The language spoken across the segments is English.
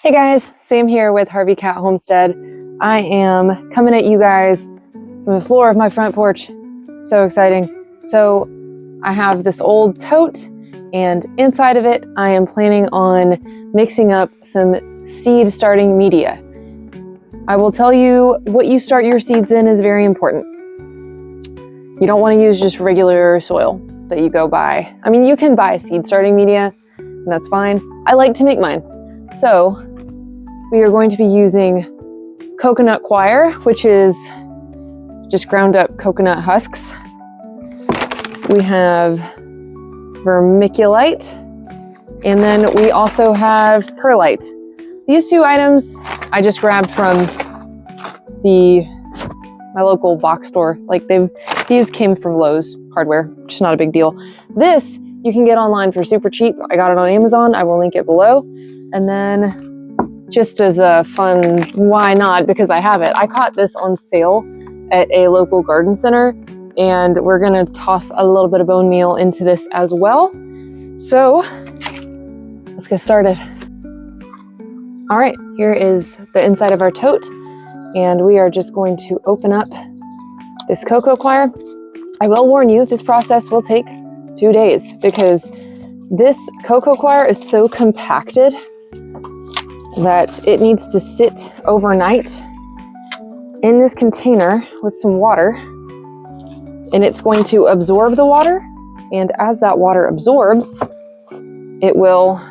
Hey guys, Sam here with Harvey Cat Homestead. I am coming at you guys from the floor of my front porch. So exciting. So I have this old tote, and inside of it I am planning on mixing up some seed starting media. I will tell you what you start your seeds in is very important. You don't want to use just regular soil that you go buy. I mean, you can buy seed starting media, and that's fine. I like to make mine. So we are going to be using coconut coir, which is just ground up coconut husks. We have vermiculite, and then we also have perlite. These two items I just grabbed from my local box store. These came from Lowe's hardware, which is not a big deal. This you can get online for super cheap. I got it on Amazon. I will link it below. And then just as a fun, why not? Because I have it. I caught this on sale at a local garden center, and we're gonna toss a little bit of bone meal into this as well. So let's get started. All right, here is the inside of our tote, and we are just going to open up this cocoa coir. I will warn you, this process will take 2 days because this cocoa coir is so compacted that it needs to sit overnight in this container with some water, and it's going to absorb the water, and as that water absorbs, it will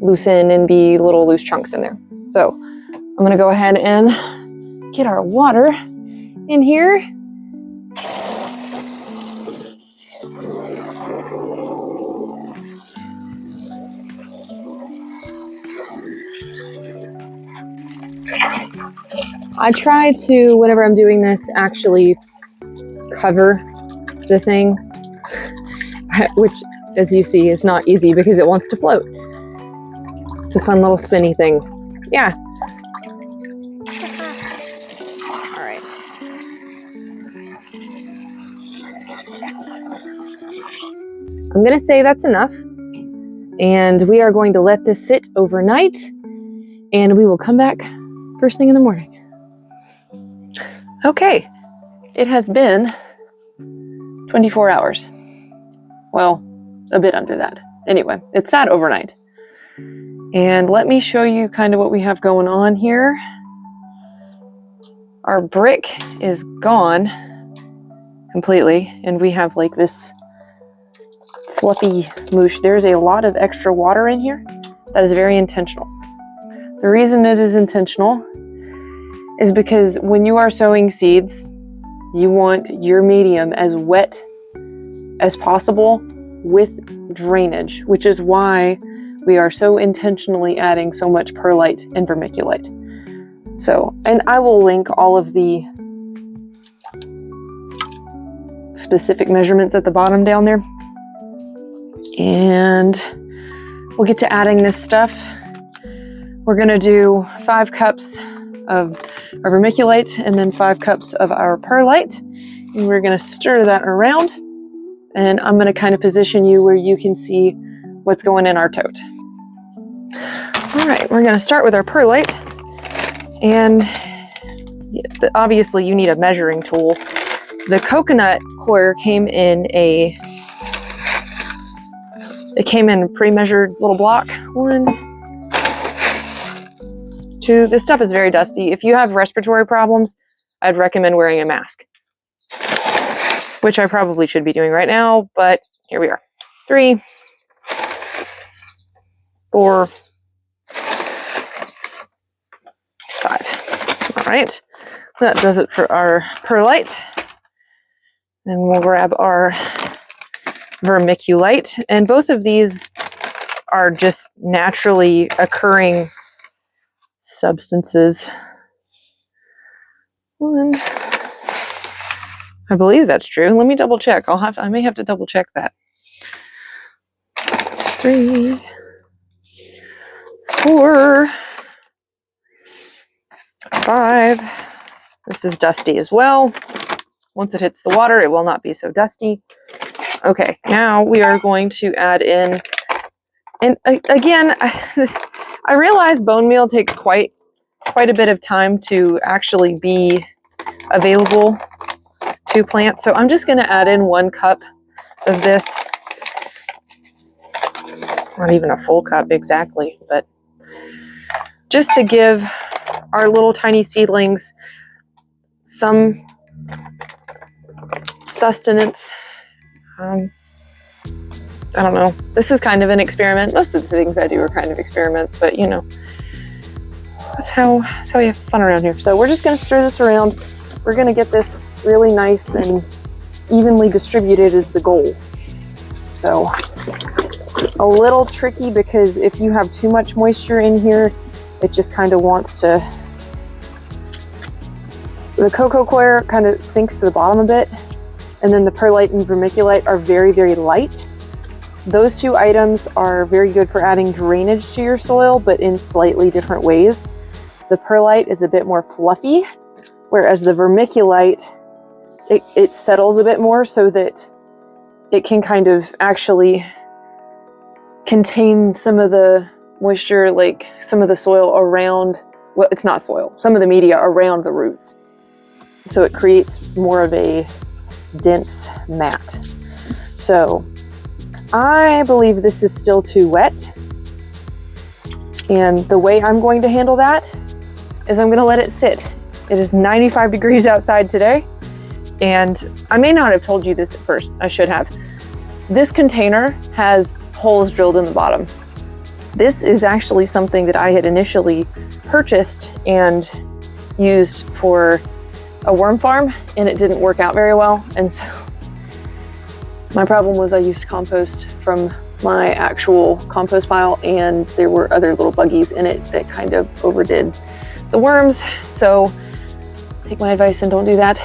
loosen and be little loose chunks in there. So I'm gonna go ahead and get our water in here. I try to, whenever I'm doing this, actually cover the thing, which, as you see, is not easy because it wants to float. It's a fun little spinny thing. Yeah. All right. I'm gonna say that's enough, and we are going to let this sit overnight, and we will come back first thing in the morning. Okay, it has been 24 hours. Well, a bit under that. Anyway, it sat overnight. And let me show you kind of what we have going on here. Our brick is gone completely, and we have like this fluffy moosh. There's a lot of extra water in here. That is very intentional. The reason it is intentional is because when you are sowing seeds, you want your medium as wet as possible with drainage, which is why we are so intentionally adding so much perlite and vermiculite. So, and I will link all of the specific measurements at the bottom down there. And we'll get to adding this stuff. We're gonna do 5 cups of our vermiculite and then 5 cups of our perlite. And we're gonna stir that around. And I'm gonna kind of position you where you can see what's going in our tote. All right, we're gonna start with our perlite. And obviously you need a measuring tool. The coconut coir came in a pre-measured little block. 1, 2, this stuff is very dusty. If you have respiratory problems, I'd recommend wearing a mask, which I probably should be doing right now, but here we are. 3, 4, 5. All right, that does it for our perlite. Then we'll grab our vermiculite, and both of these are just naturally occurring substances. 1, I believe that's true. Let me double check. I may have to double check that. 3, 4, 5. This is dusty as well. Once it hits the water, it will not be so dusty. Okay, now we are going to add in And again, I realize bone meal takes quite a bit of time to actually be available to plants. So I'm just going to add in 1 cup of this. Not even a full cup exactly, but just to give our little tiny seedlings some sustenance. I don't know. This is kind of an experiment. Most of the things I do are kind of experiments, but you know, that's how we have fun around here. So we're just going to stir this around. We're going to get this really nice and evenly distributed is the goal. So it's a little tricky because if you have too much moisture in here, it just kind of wants to, the coco coir kind of sinks to the bottom a bit. And then the perlite and vermiculite are very, very light. Those 2 items are very good for adding drainage to your soil, but in slightly different ways. The perlite is a bit more fluffy, whereas the vermiculite, it settles a bit more so that it can kind of actually contain some of the moisture, like some of the soil around, well, it's not soil, some of the media around the roots. So it creates more of a dense mat. So I believe this is still too wet. And the way I'm going to handle that is I'm going to let it sit. It is 95 degrees outside today. And I may not have told you this at first. I should have. This container has holes drilled in the bottom. This is actually something that I had initially purchased and used for a worm farm, and it didn't work out very well. And so my problem was I used compost from my actual compost pile, and there were other little buggies in it that kind of overdid the worms. So take my advice and don't do that,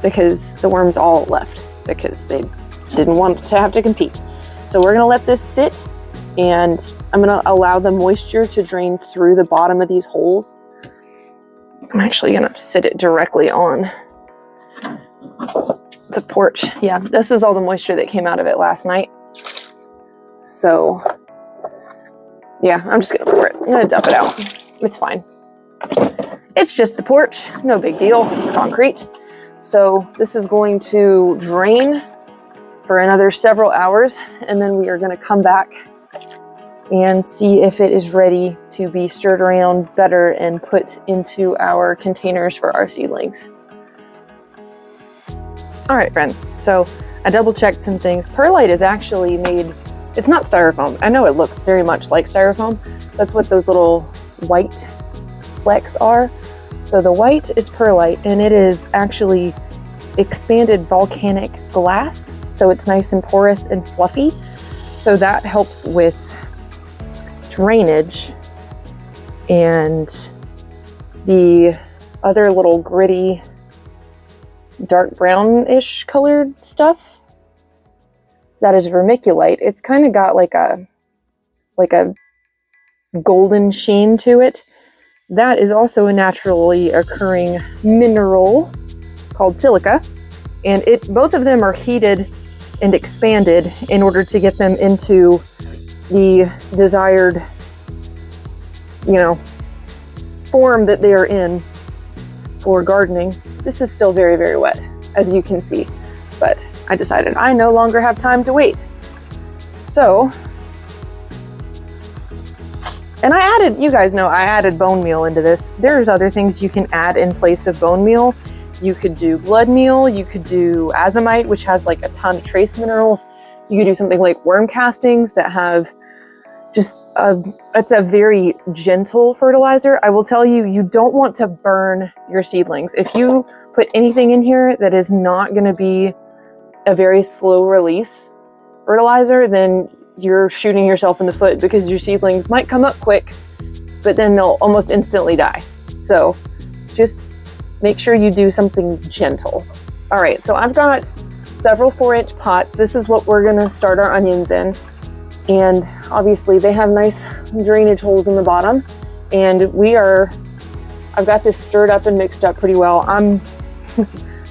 because the worms all left because they didn't want to have to compete. So we're gonna let this sit, and I'm gonna allow the moisture to drain through the bottom of these holes. I'm actually gonna sit it directly on the porch. Yeah, this is all the moisture that came out of it last night. So yeah, I'm just gonna pour it. I'm gonna dump it out. It's fine. It's just the porch, no big deal. It's concrete. So this is going to drain for another several hours, and then we are gonna come back and see if it is ready to be stirred around better and put into our containers for our seedlings. All right, friends, so I double checked some things. Perlite is actually made, it's not styrofoam. I know it looks very much like styrofoam. That's what those little white flecks are. So the white is perlite, and it is actually expanded volcanic glass. So it's nice and porous and fluffy. So that helps with drainage. And the other little gritty, dark brownish colored stuff, that is vermiculite. It's kind of got like a golden sheen to it. That is also a naturally occurring mineral called silica, and both of them are heated and expanded in order to get them into the desired, form that they are in for gardening. This is still very, very wet, as you can see, but I decided I no longer have time to wait. So, and I added, you guys know, I added bone meal into this. There's other things you can add in place of bone meal. You could do blood meal, you could do azomite, which has like a ton of trace minerals. You could do something like worm castings that have just it's a very gentle fertilizer. I will tell you, you don't want to burn your seedlings. If you put anything in here that is not going to be a very slow release fertilizer, then you're shooting yourself in the foot, because your seedlings might come up quick, but then they'll almost instantly die. So just make sure you do something gentle. All right, so I've got several 4-inch pots. This is what we're gonna start our onions in. And obviously they have nice drainage holes in the bottom. And I've got this stirred up and mixed up pretty well.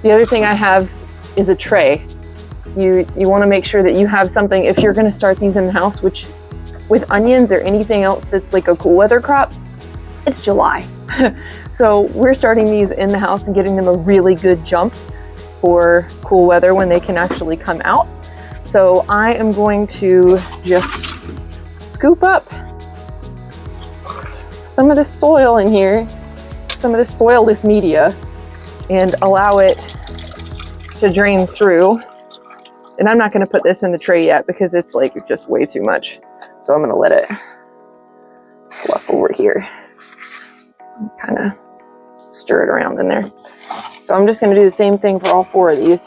The other thing I have is a tray. You want to make sure that you have something, if you're going to start these in the house, which with onions or anything else that's like a cool weather crop, it's July. So we're starting these in the house and getting them a really good jump for cool weather when they can actually come out. So I am going to just scoop up some of this soil in here, some of this soilless media, and allow it to drain through. And I'm not going to put this in the tray yet because it's like just way too much. So I'm going to let it fluff over here. Kind of stir it around in there. So I'm just going to do the same thing for all 4 of these.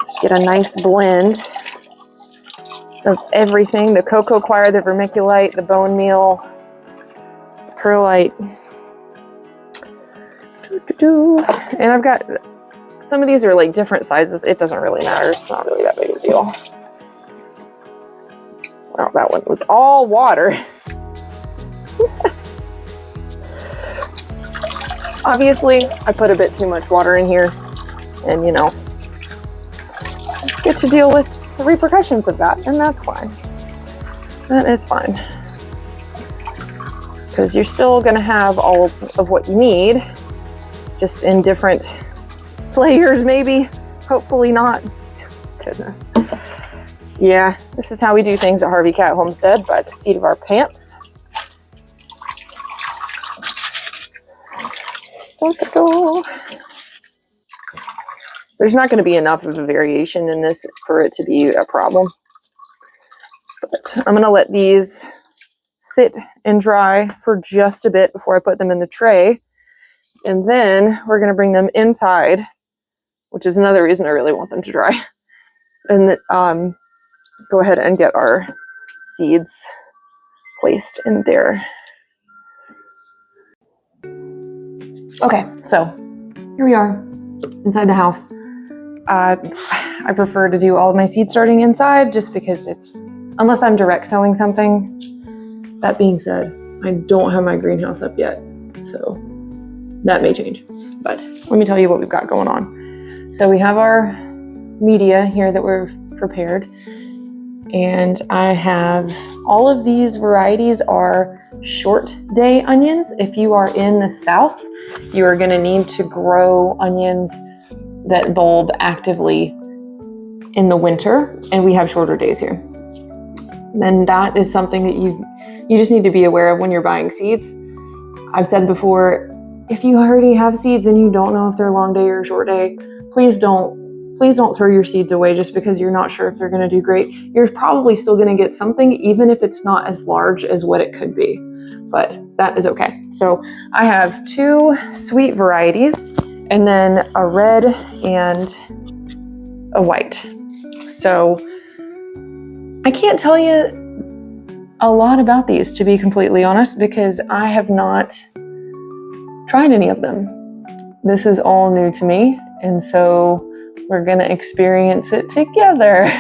Just get a nice blend of everything. The cocoa coir, the vermiculite, the bone meal, the perlite. And I've got, some of these are like different sizes. It doesn't really matter. It's not really that big of a deal. Well, that one was all water. Obviously, I put a bit too much water in here, and you know, get to deal with the repercussions of that, and that's fine. That is fine. Because you're still gonna have all of what you need, just in different layers maybe, hopefully not. Goodness. Yeah, this is how we do things at Harvey Cat Homestead, by the seat of our pants. There's not going to be enough of a variation in this for it to be a problem. But I'm going to let these sit and dry for just a bit before I put them in the tray. And then we're going to bring them inside, which is another reason I really want them to dry. And go ahead and get our seeds placed in there. Okay, so here we are inside the house. I prefer to do all of my seed starting inside just because it's, unless I'm direct sowing something. That being said, I don't have my greenhouse up yet, so that may change. But let me tell you what we've got going on. So we have our media here that we've prepared, and I have all of these varieties are short day onions. If you are in the South, you are going to need to grow onions that bulb actively in the winter, and we have shorter days here. Then that is something that you just need to be aware of when you're buying seeds. I've said before, if you already have seeds and you don't know if they're long day or short day, please don't throw your seeds away just because you're not sure if they're going to do great. You're probably still going to get something, even if it's not as large as what it could be, but that is okay. So I have 2 sweet varieties and then a red and a white. So I can't tell you a lot about these, to be completely honest, because I have not tried any of them. This is all new to me, and so we're gonna experience it together.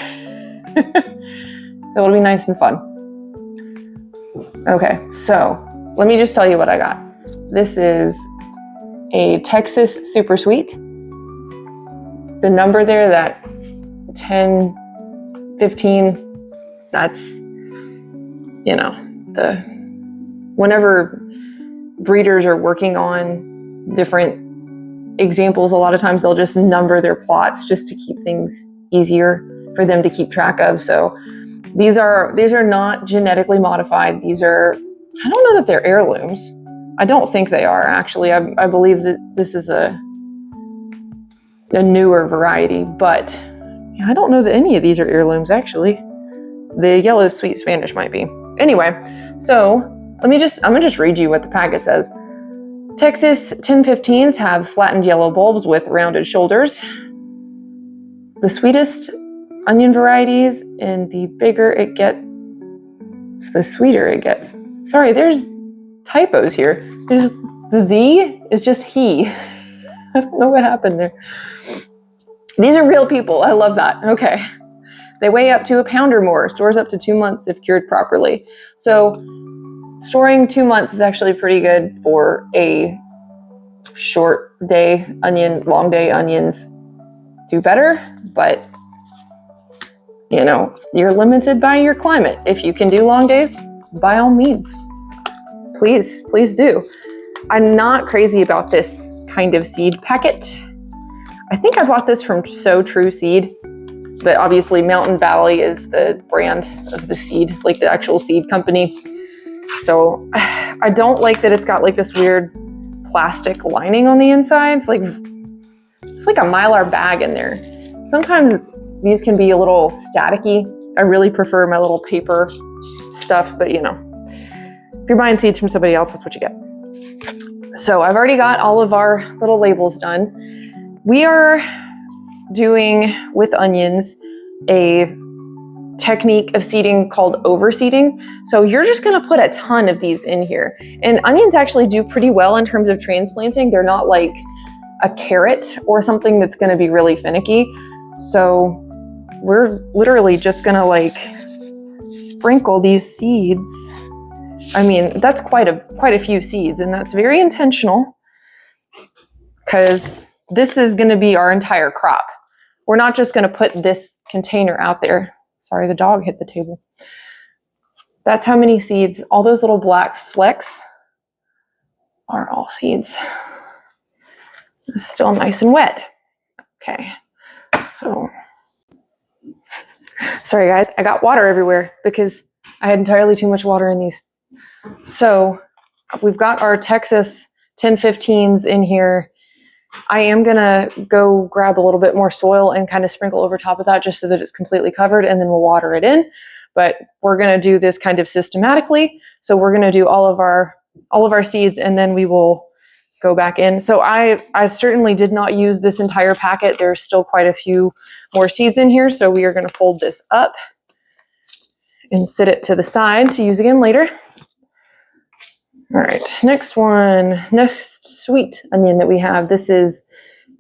So it'll be nice and fun. Okay, so let me just tell you what I got. This is a Texas Super Sweet. The number there, that 10, 15, that's, you know, whenever breeders are working on different examples, a lot of times they'll just number their plots just to keep things easier for them to keep track of. So these are not genetically modified. These are, I don't know that they're heirlooms. I don't think they are, actually. I believe that this is a newer variety, but I don't know that any of these are heirlooms, actually. The yellow sweet Spanish might be. Anyway, so I'm gonna just read you what the packet says. Texas 1015s have flattened yellow bulbs with rounded shoulders. The sweetest onion varieties, and the bigger it gets, the sweeter it gets. Sorry, there's typos here. The is just he. I don't know what happened there. These are real people. I love that. Okay. They weigh up to 1 pound or more. Stores up to 2 months if cured properly. So storing 2 months is actually pretty good for a short day onion. Long day onions do better, but you know, you're limited by your climate. If you can do long days, by all means, please do. I'm not crazy about this kind of seed packet. I think I bought this from So True Seed, but obviously Mountain Valley is the brand of the seed, like the actual seed company. So I don't like that it's got like this weird plastic lining on the inside. It's like a Mylar bag in there. Sometimes these can be a little staticky. I really prefer my little paper stuff, but you know, if you're buying seeds from somebody else, that's what you get. So I've already got all of our little labels done. We are doing with onions a technique of seeding called overseeding. So you're just gonna put a ton of these in here. And onions actually do pretty well in terms of transplanting. They're not like a carrot or something that's gonna be really finicky. So we're literally just gonna like sprinkle these seeds. I mean, that's quite a few seeds, and that's very intentional because this is gonna be our entire crop. We're not just gonna put this container out there. Sorry, the dog hit the table. That's how many seeds. All those little black flecks are all seeds. It's still nice and wet. Okay, so sorry guys, I got water everywhere because I had entirely too much water in these. So we've got our Texas 1015s in here. I am gonna go grab a little bit more soil and kind of sprinkle over top of that just so that it's completely covered, and then we'll water it in. But we're gonna do this kind of systematically. So we're gonna do all of our seeds, and then we will go back in. So I certainly did not use this entire packet. There's still quite a few more seeds in here. So we are gonna fold this up and sit it to the side to use again later. All right, next sweet onion that we have. This is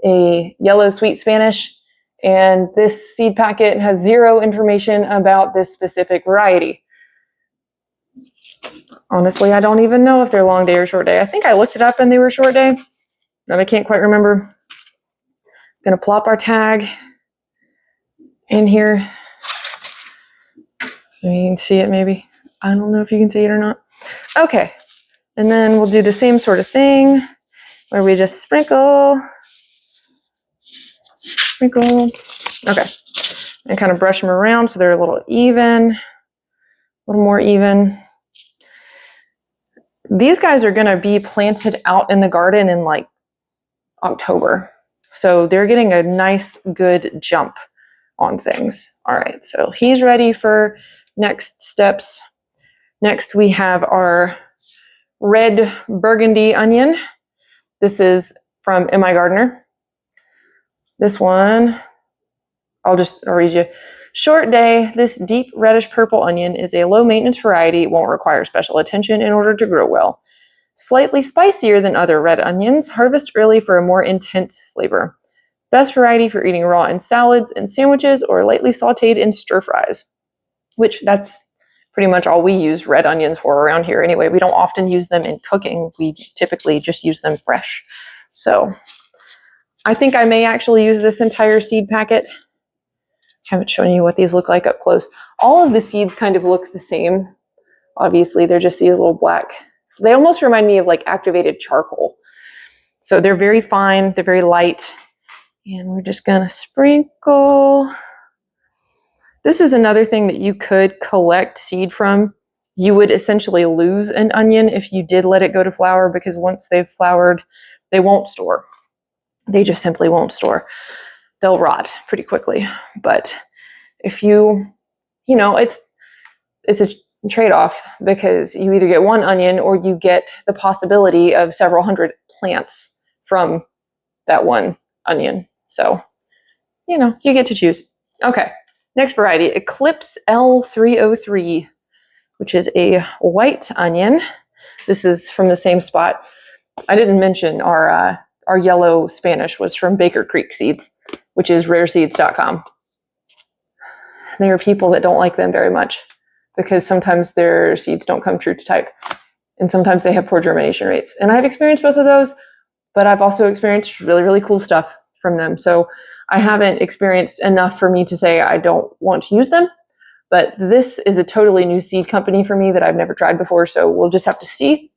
a yellow sweet Spanish, and this seed packet has zero information about this specific variety. Honestly, I don't even know if they're long day or short day. I think I looked it up and they were short day, and I can't quite remember. I'm gonna plop our tag in here so you can see it maybe. I don't know if you can see it or not. Okay. And then we'll do the same sort of thing where we just sprinkle. Okay. And kind of brush them around so they're a little even, a little more even. These guys are going to be planted out in the garden in like October. So they're getting a nice, good jump on things. All right. So he's ready for next steps. Next, we have our red burgundy onion. This is from M.I. Gardener. This one, I'll read you. Short day, this deep reddish purple onion is a low maintenance variety. It won't require special attention in order to grow well. Slightly spicier than other red onions, harvest early for a more intense flavor. Best variety for eating raw in salads and sandwiches or lightly sauteed in stir fries, which that's pretty much all we use red onions for around here anyway. We don't often use them in cooking. We typically just use them fresh. So I think I may actually use this entire seed packet. Haven't shown you what these look like up close. All of the seeds kind of look the same. Obviously, they're just these little black. They almost remind me of like activated charcoal. So they're very fine. They're very light. And we're just gonna sprinkle. This is another thing that you could collect seed from. You would essentially lose an onion if you did let it go to flower, because once they've flowered, they won't store. They just simply won't store. They'll rot pretty quickly. But if you know, it's a trade-off, because you either get one onion or you get the possibility of several hundred plants from that one onion. So, you know, you get to choose. Okay. Next variety, Eclipse L303, which is a white onion. This is from the same spot. I didn't mention our yellow Spanish was from Baker Creek Seeds, which is rareseeds.com. There are people that don't like them very much because sometimes their seeds don't come true to type, and sometimes they have poor germination rates. And I've experienced both of those, but I've also experienced really, really cool stuff from them. So I haven't experienced enough for me to say I don't want to use them, but this is a totally new seed company for me that I've never tried before, so we'll just have to see.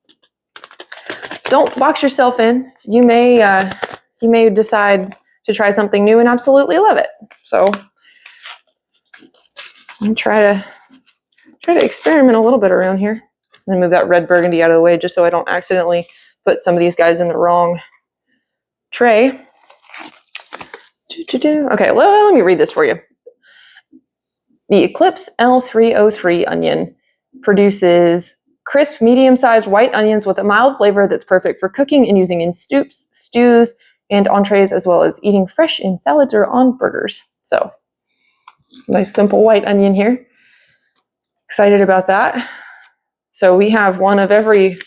Don't box yourself in. You may decide to try something new and absolutely love it. So I'm try to experiment a little bit around here. And move that red burgundy out of the way just so I don't accidentally put some of these guys in the wrong tray. Okay, well, let me read this for you. The Eclipse L303 onion produces crisp, medium-sized white onions with a mild flavor that's perfect for cooking and using in soups, stews, and entrees, as well as eating fresh in salads or on burgers. So, nice simple white onion here. Excited about that. So we have one of every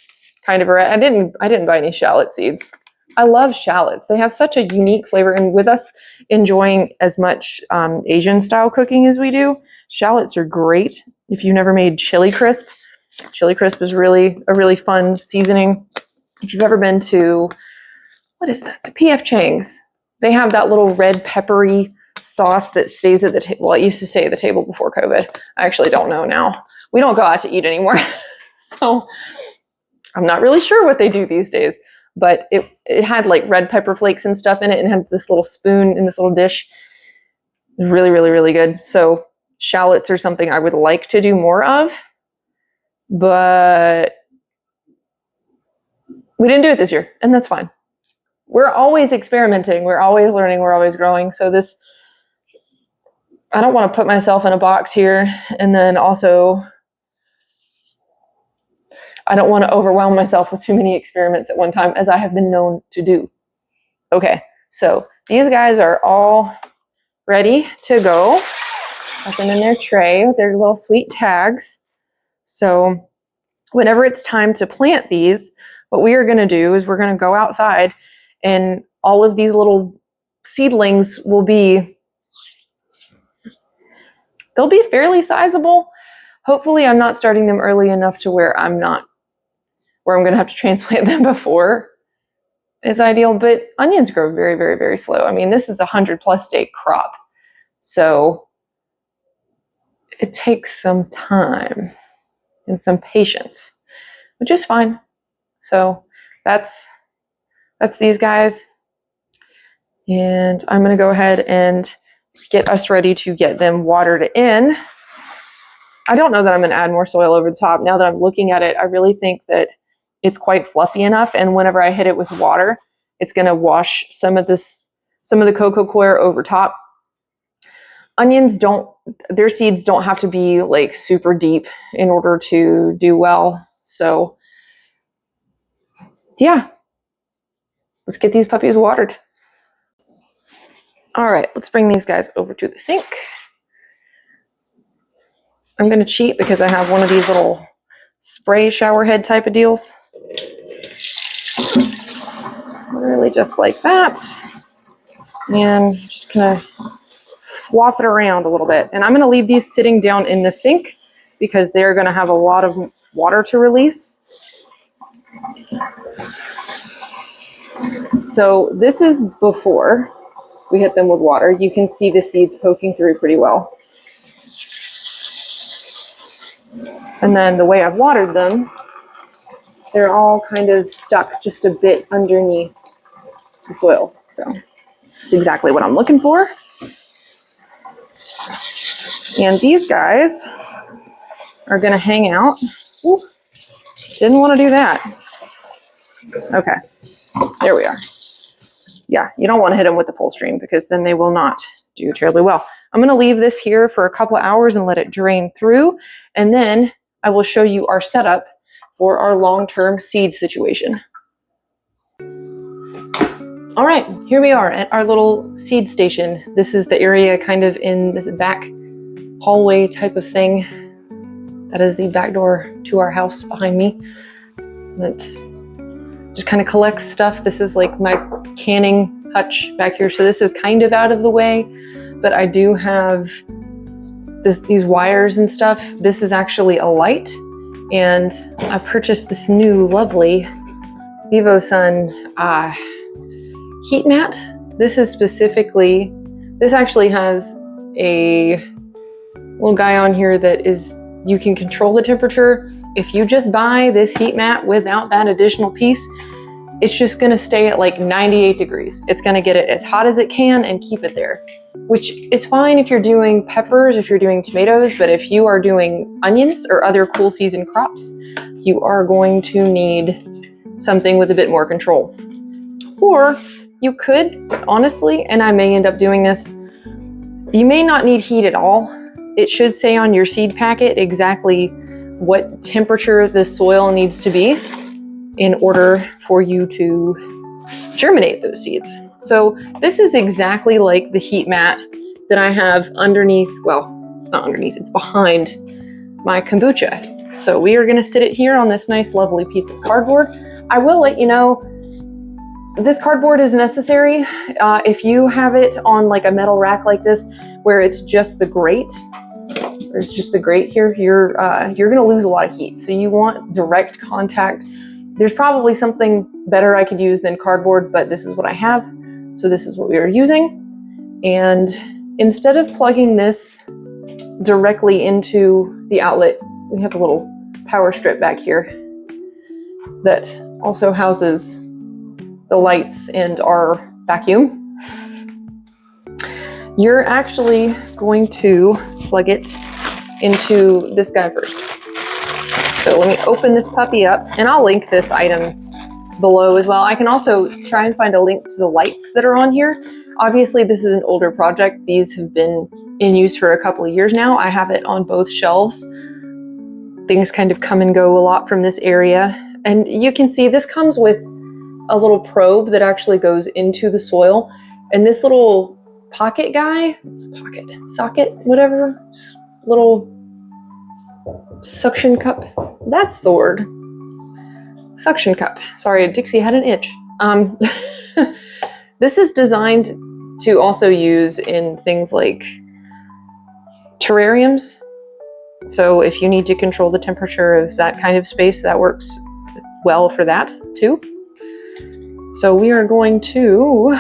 kind of variety. I didn't buy any shallot seeds. I love shallots. They have such a unique flavor, and with us enjoying as much Asian style cooking as we do, shallots are great. If you've never made chili crisp is really a really fun seasoning. If you've ever been to, what is that? The PF Chang's. They have that little red peppery sauce that stays at the table. Well, it used to stay at the table before COVID. I actually don't know now. We don't go out to eat anymore. So I'm not really sure what they do these days, but it had like red pepper flakes and stuff in it, and had this little spoon in this little dish. Really, really, really good. So shallots are something I would like to do more of, but we didn't do it this year, and that's fine. We're always experimenting. We're always learning. We're always growing. So I don't want to put myself in a box here, and then also I don't want to overwhelm myself with too many experiments at one time, as I have been known to do. Okay, so these guys are all ready to go. Got them in their tray with their little sweet tags. So whenever it's time to plant these, what we are going to do is we're going to go outside, and all of these little seedlings they'll be fairly sizable. Hopefully I'm not starting them early enough to where I'm going to have to transplant them before is ideal, but onions grow very, very, very slow. I mean, this is a 100+ day crop. So it takes some time and some patience, which is fine. So that's these guys. And I'm going to go ahead and get us ready to get them watered in. I don't know that I'm going to add more soil over the top. Now that I'm looking at it, I really think that it's quite fluffy enough, and whenever I hit it with water, it's going to wash some of the cocoa coir over top. Onions their seeds don't have to be like super deep in order to do well. So yeah, let's get these puppies watered. All right, let's bring these guys over to the sink. I'm going to cheat because I have one of these little spray shower head type of deals. Really just like that. And just kind of swap it around a little bit. And I'm going to leave these sitting down in the sink because they're going to have a lot of water to release. So this is before we hit them with water. You can see the seeds poking through pretty well. And then the way I've watered them, they're all kind of stuck just a bit underneath the soil. So it's exactly what I'm looking for. And these guys are going to hang out. Ooh, didn't want to do that. Okay, there we are. Yeah, you don't want to hit them with the full stream because then they will not do terribly well. I'm going to leave this here for a couple of hours and let it drain through. And then I will show you our setup for our long-term seed situation. All right, here we are at our little seed station. This is the area kind of in this back hallway type of thing. That is the back door to our house behind me. That's just kind of collects stuff. This is like my canning hutch back here. So this is kind of out of the way, but I do have these wires and stuff. This is actually a light, and I purchased this new lovely VivoSun heat mat. This is specifically This actually has a little guy on here that is, you can control the temperature. If you just buy this heat mat without that additional piece, it's just gonna stay at like 98 degrees. It's gonna get it as hot as it can and keep it there, which is fine if you're doing peppers, if you're doing tomatoes, but if you are doing onions or other cool season crops, you are going to need something with a bit more control. Or you could, honestly, and I may end up doing this, you may not need heat at all. It should say on your seed packet exactly what temperature the soil needs to be in order for you to germinate those seeds. So this is exactly like the heat mat that I have underneath, well, it's not underneath, it's behind my kombucha. So we are gonna sit it here on this nice, lovely piece of cardboard. I will let you know, this cardboard is necessary. If you have it on like a metal rack like this, where it's just the grate, there's just the grate here, you're gonna lose a lot of heat. So you want direct contact. There's probably something better I could use than cardboard, but this is what I have. So this is what we are using. And instead of plugging this directly into the outlet, we have a little power strip back here that also houses the lights and our vacuum. You're actually going to plug it into this guy first. So let me open this puppy up, and I'll link this item below as well. I can also try and find a link to the lights that are on here. Obviously, this is an older project. These have been in use for a couple of years now. I have it on both shelves. Things kind of come and go a lot from this area. And you can see this comes with a little probe that actually goes into the soil. And this little pocket guy, socket, whatever, little suction cup, that's the word. Suction cup. Sorry, Dixie had an itch. This is designed to also use in things like terrariums. So if you need to control the temperature of that kind of space, that works well for that too. So we are going to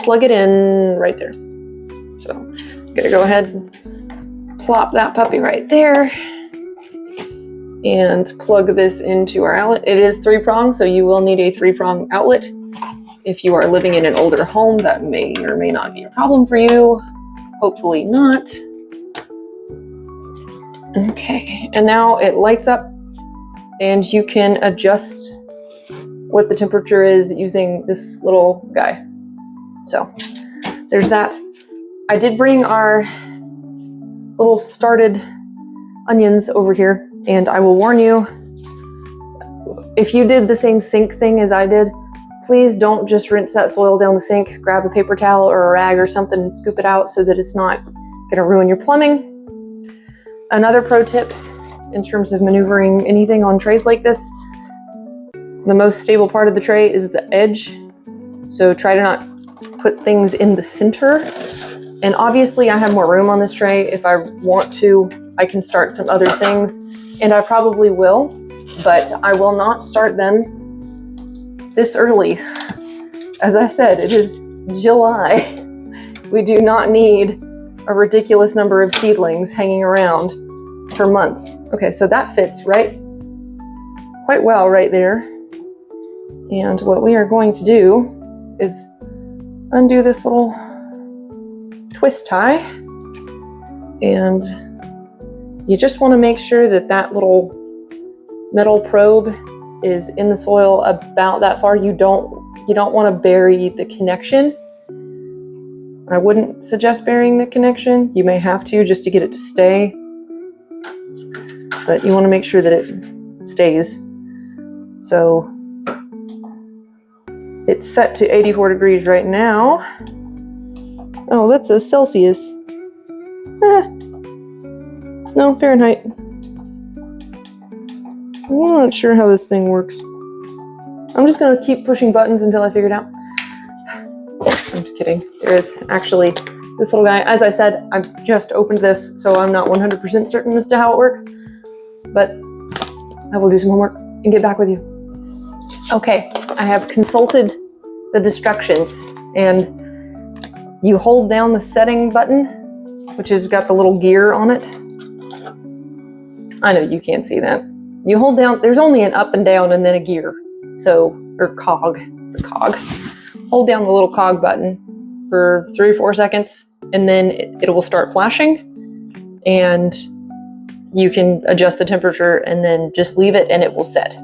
plug it in right there. So I'm gonna go ahead and plop that puppy right there and plug this into our outlet. It is 3-prong, so you will need a 3-prong outlet. If you are living in an older home, that may or may not be a problem for you. Hopefully not. Okay, and now it lights up and you can adjust what the temperature is using this little guy. So there's that. I did bring our little started onions over here, and I will warn you, if you did the same sink thing as I did, please don't just rinse that soil down the sink. Grab a paper towel or a rag or something and scoop it out so that it's not gonna ruin your plumbing. Another pro tip in terms of maneuvering anything on trays like this, the most stable part of the tray is the edge. So try to not put things in the center. And obviously I have more room on this tray. If I want to, I can start some other things, and I probably will, but I will not start them this early. As I said, it is July. We do not need a ridiculous number of seedlings hanging around for months. Okay, so that fits quite well right there. And what we are going to do is undo this little twist tie, and you just want to make sure that that little metal probe is in the soil about that far. You don't want to bury the connection. I wouldn't suggest burying the connection. You may have to just to get it to stay, but you want to make sure that it stays. So it's set to 84 degrees right now. Oh, that's a Celsius. No, Fahrenheit. I'm not sure how this thing works. I'm just gonna keep pushing buttons until I figure it out. I'm just kidding. There is actually this little guy. As I said, I've just opened this, so I'm not 100% certain as to how it works, but I will do some homework and get back with you. Okay, I have consulted the instructions And you hold down the setting button, which has got the little gear on it. I know you can't see that. You hold down, there's only an up and down and then a gear. So, or cog, it's a cog. Hold down the little cog button for 3 or 4 seconds, and then it will start flashing, and you can adjust the temperature and then just leave it and it will set.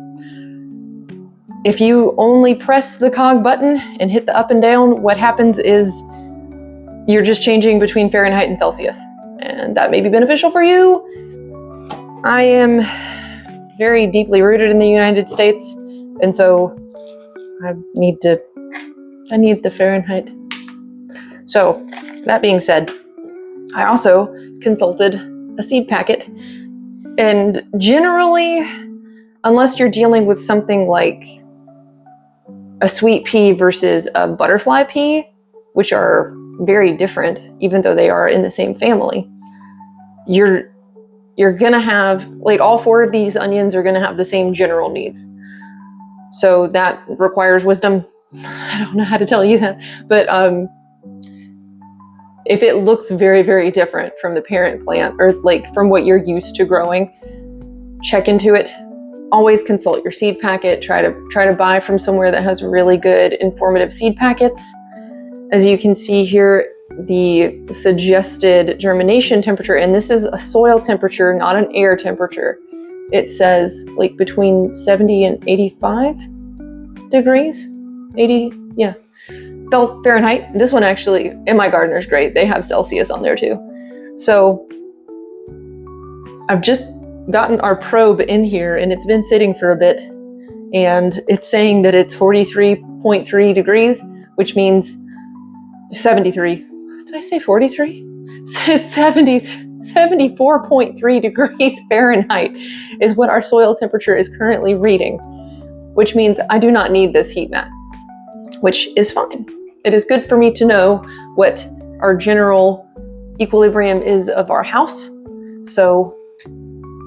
If you only press the cog button and hit the up and down, what happens is you're just changing between Fahrenheit and Celsius, and that may be beneficial for you. I am very deeply rooted in the United States, and so I need the Fahrenheit. So that being said, I also consulted a seed packet, and generally, unless you're dealing with something like a sweet pea versus a butterfly pea, which are very different, even though they are in the same family, you're gonna have, like, all 4 of these onions are gonna have the same general needs. So that requires wisdom. I don't know how to tell you that, but if it looks very, very different from the parent plant, or like from what you're used to growing, check into it. Always consult your seed packet. Try to buy from somewhere that has really good informative seed packets. As you can see here, the suggested germination temperature, and this is a soil temperature, not an air temperature. It says like between 70 and 85 degrees. 80, yeah. Fahrenheit. This one actually, in my gardener's great. They have Celsius on there too. So I've just gotten our probe in here, and it's been sitting for a bit, and it's saying that it's 43.3 degrees, which means 73. Did I say 43? It's 74.3 degrees Fahrenheit is what our soil temperature is currently reading, which means I do not need this heat mat, which is fine. It is good for me to know what our general equilibrium is of our house. So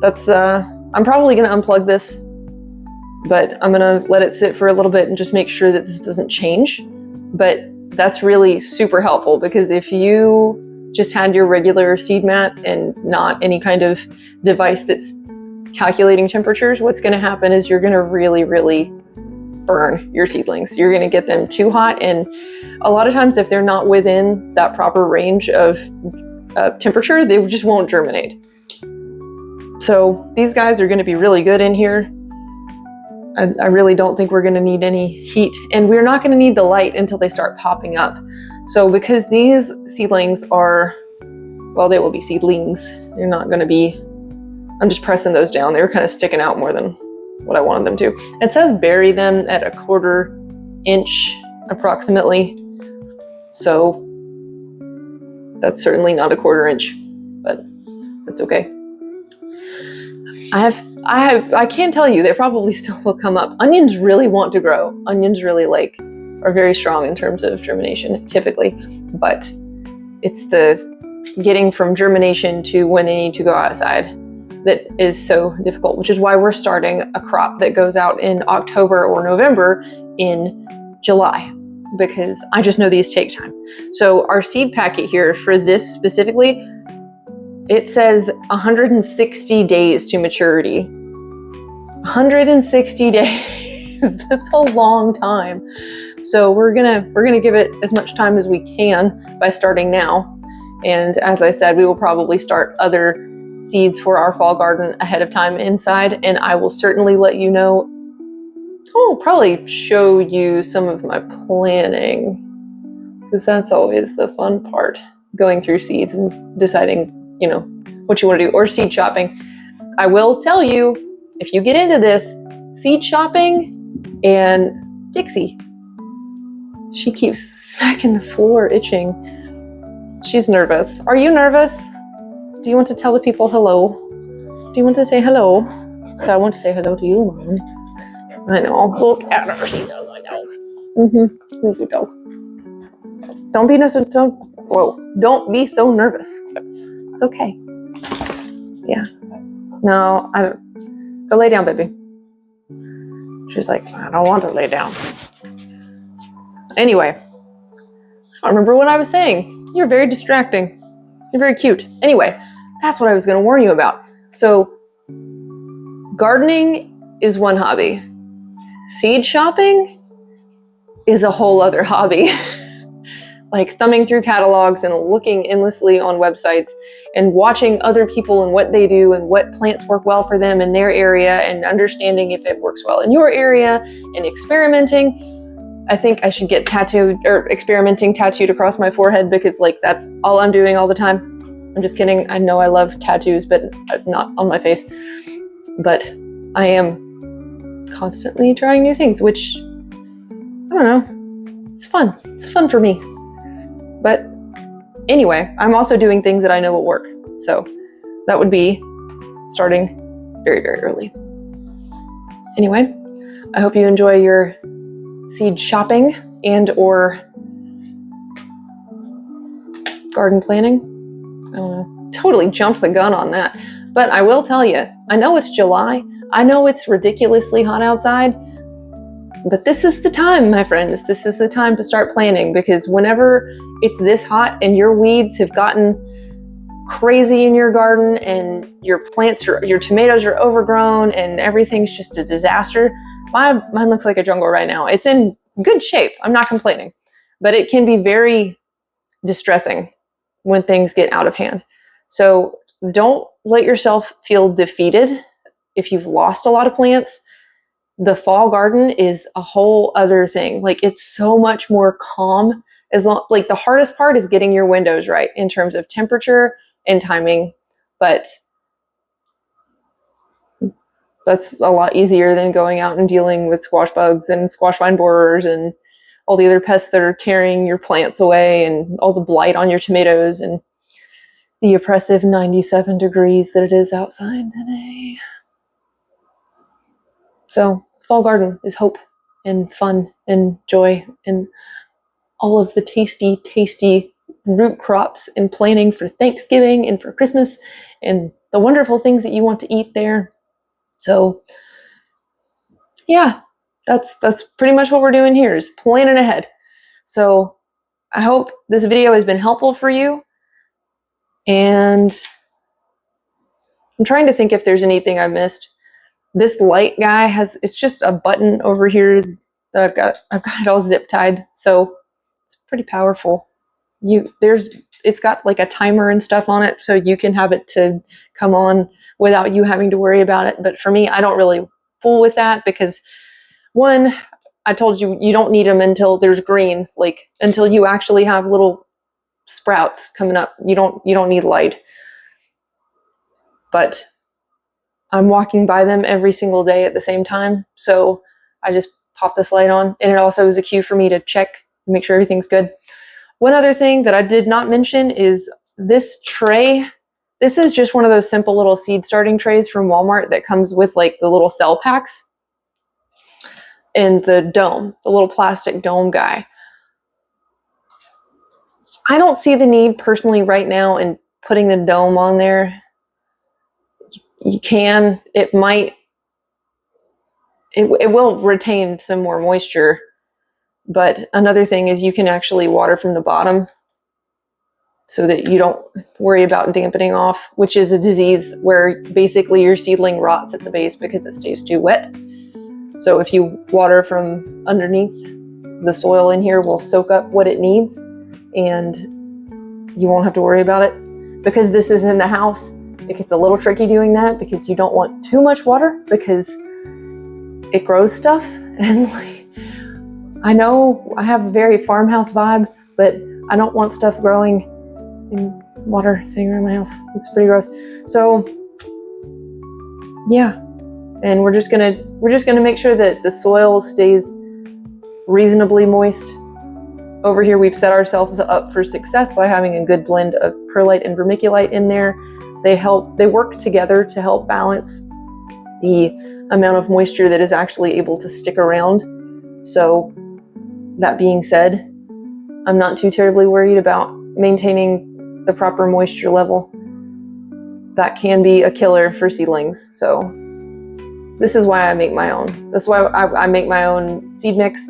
that's, I'm probably gonna unplug this, but I'm gonna let it sit for a little bit and just make sure that this doesn't change. But that's really super helpful, because if you just had your regular seed mat and not any kind of device that's calculating temperatures, what's gonna happen is you're gonna really, really burn your seedlings. You're gonna get them too hot, and a lot of times if they're not within that proper range of temperature, they just won't germinate. So these guys are gonna be really good in here. I really don't think we're gonna need any heat, and we're not gonna need the light until they start popping up. So because these seedlings are, well, they will be seedlings. They're not gonna be, I'm just pressing those down. They were kind of sticking out more than what I wanted them to. It says bury them at 1/4 inch approximately. So that's certainly not 1/4 inch, but that's okay. I can tell you, they probably still will come up. Onions really want to grow. Onions really are very strong in terms of germination typically, but it's the getting from germination to when they need to go outside that is so difficult, which is why we're starting a crop that goes out in October or November in July, because I just know these take time. So our seed packet here for this specifically, it says 160 days to maturity. 160 days, that's a long time. So we're gonna give it as much time as we can by starting now. And as I said, we will probably start other seeds for our fall garden ahead of time inside, and I will certainly let you know. I'll probably show you some of my planning, because that's always the fun part, going through seeds and deciding, what you want to do, or seed shopping. I will tell you, if you get into this, seed shopping, and Dixie, she keeps smacking the floor, itching. She's nervous. Are you nervous? Do you want to tell the people hello? Do you want to say hello? So I want to say hello to you, Mom. I know. Look at her. She's a good dog. She's a good dog. Don't be so nervous. It's okay. Yeah. No, I don't. Go lay down, baby. She's like, I don't want to lay down. Anyway, I don't remember what I was saying. You're very distracting. You're very cute. Anyway, that's what I was going to warn you about. So gardening is one hobby. Seed shopping is a whole other hobby. Like thumbing through catalogs and looking endlessly on websites and watching other people and what they do and what plants work well for them in their area and understanding if it works well in your area and experimenting. I think I should get experimenting tattooed across my forehead, because like that's all I'm doing all the time. I'm just kidding. I know I love tattoos, but not on my face. But I am constantly trying new things, which, I don't know, it's fun. It's fun for me. But anyway, I'm also doing things that I know will work. So that would be starting very, very early. Anyway, I hope you enjoy your seed shopping and or garden planning. I don't know, totally jumped the gun on that. But I will tell you, I know it's July. I know it's ridiculously hot outside. But this is the time, my friends. This is the time to start planning, because whenever it's this hot and your weeds have gotten crazy in your garden and your plants, your tomatoes are overgrown and everything's just a disaster. Mine looks like a jungle right now. It's in good shape. I'm not complaining, but it can be very distressing when things get out of hand. So don't let yourself feel defeated if you've lost a lot of plants. The fall garden is a whole other thing. Like, it's so much more calm. Like, the hardest part is getting your windows right in terms of temperature and timing, but that's a lot easier than going out and dealing with squash bugs and squash vine borers and all the other pests that are carrying your plants away, and all the blight on your tomatoes and the oppressive 97 degrees that it is outside today. So fall garden is hope and fun and joy and all of the tasty, tasty root crops and planning for Thanksgiving and for Christmas and the wonderful things that you want to eat there. So yeah, that's pretty much what we're doing here, is planning ahead. So I hope this video has been helpful for you. And I'm trying to think if there's anything I missed. This light guy it's just a button over here that I've got it all zip tied. So it's pretty powerful. It's got like a timer and stuff on it, so you can have it to come on without you having to worry about it. But for me, I don't really fool with that, because one, I told you, you don't need them until there's green, like until you actually have little sprouts coming up. You don't need light. But I'm walking by them every single day at the same time, so I just pop this light on, and it also is a cue for me to check and make sure everything's good. One other thing that I did not mention is this tray. This is just one of those simple little seed starting trays from Walmart that comes with like the little cell packs and the dome, the little plastic dome guy. I don't see the need personally right now in putting the dome on there. You can, it will retain some more moisture, but another thing is you can actually water from the bottom so that you don't worry about dampening off, which is a disease where basically your seedling rots at the base because it stays too wet. So if you water from underneath, the soil in here will soak up what it needs and you won't have to worry about it. Because this is in the house, it gets a little tricky doing that, because you don't want too much water because it grows stuff. And like, I know I have a very farmhouse vibe, but I don't want stuff growing in water sitting around my house. It's pretty gross. So yeah, and we're just gonna make sure that the soil stays reasonably moist. Over here, we've set ourselves up for success by having a good blend of perlite and vermiculite in there. They work together to help balance the amount of moisture that is actually able to stick around. So that being said, I'm not too terribly worried about maintaining the proper moisture level. That can be a killer for seedlings. So this is why I make my own. That's why I make my own seed mix,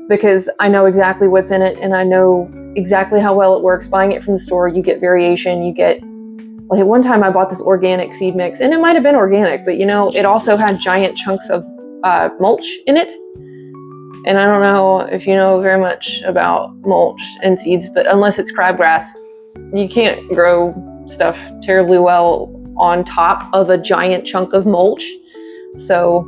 because I know exactly what's in it, and I know exactly how well it works. Buying it from the store, you get variation. You get, like, at one time I bought this organic seed mix, and it might have been organic, but you know, it also had giant chunks of mulch in it. And I don't know if you know very much about mulch and seeds, but unless it's crabgrass, you can't grow stuff terribly well on top of a giant chunk of mulch. So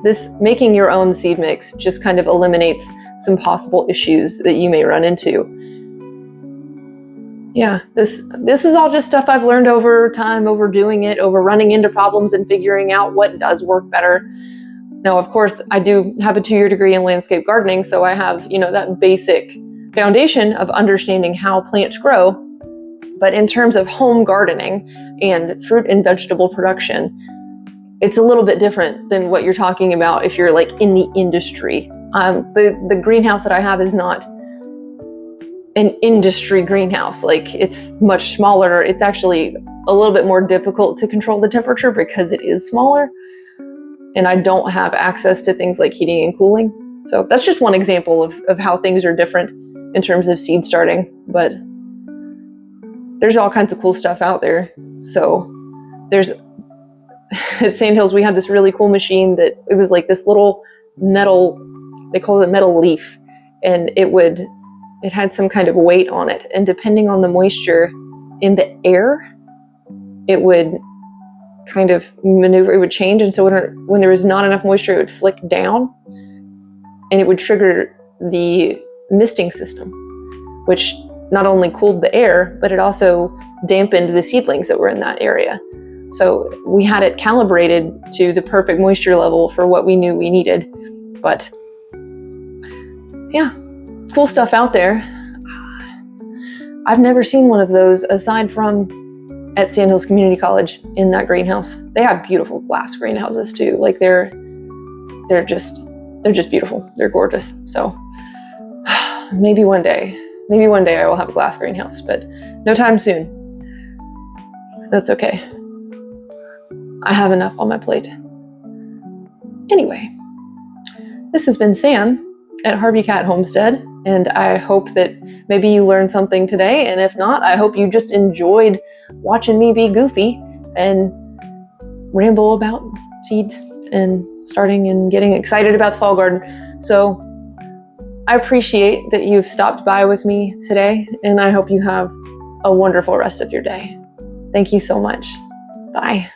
this making your own seed mix just kind of eliminates some possible issues that you may run into. Yeah, this is all just stuff I've learned over time, over doing it, over running into problems and figuring out what does work better. Now, of course, I do have a 2-year degree in landscape gardening, so I have, you know, that basic foundation of understanding how plants grow. But in terms of home gardening and fruit and vegetable production, it's a little bit different than what you're talking about if you're like in the industry. The greenhouse that I have is not an industry greenhouse. Like, it's much smaller. It's actually a little bit more difficult to control the temperature because it is smaller. And I don't have access to things like heating and cooling. So that's just one example of how things are different in terms of seed starting. But there's all kinds of cool stuff out there. So there's, at Sandhills, we had this really cool machine that it was like this little metal, they call it metal leaf. And it had some kind of weight on it. And depending on the moisture in the air, it would kind of maneuver, it would change. And so when there was not enough moisture, it would flick down and it would trigger the misting system, which not only cooled the air, but it also dampened the seedlings that were in that area. So we had it calibrated to the perfect moisture level for what we knew we needed. But yeah, cool stuff out there. I've never seen one of those aside from at Sandhills Community College in that greenhouse. They have beautiful glass greenhouses too. Like they're just beautiful. They're gorgeous. So maybe one day I will have a glass greenhouse, but no time soon. That's okay. I have enough on my plate. Anyway, this has been Sam at Harvey Cat Homestead, and I hope that maybe you learned something today, and if not, I hope you just enjoyed watching me be goofy and ramble about seeds and starting and getting excited about the fall garden. So I appreciate that you've stopped by with me today, and I hope you have a wonderful rest of your day. Thank you so much. Bye.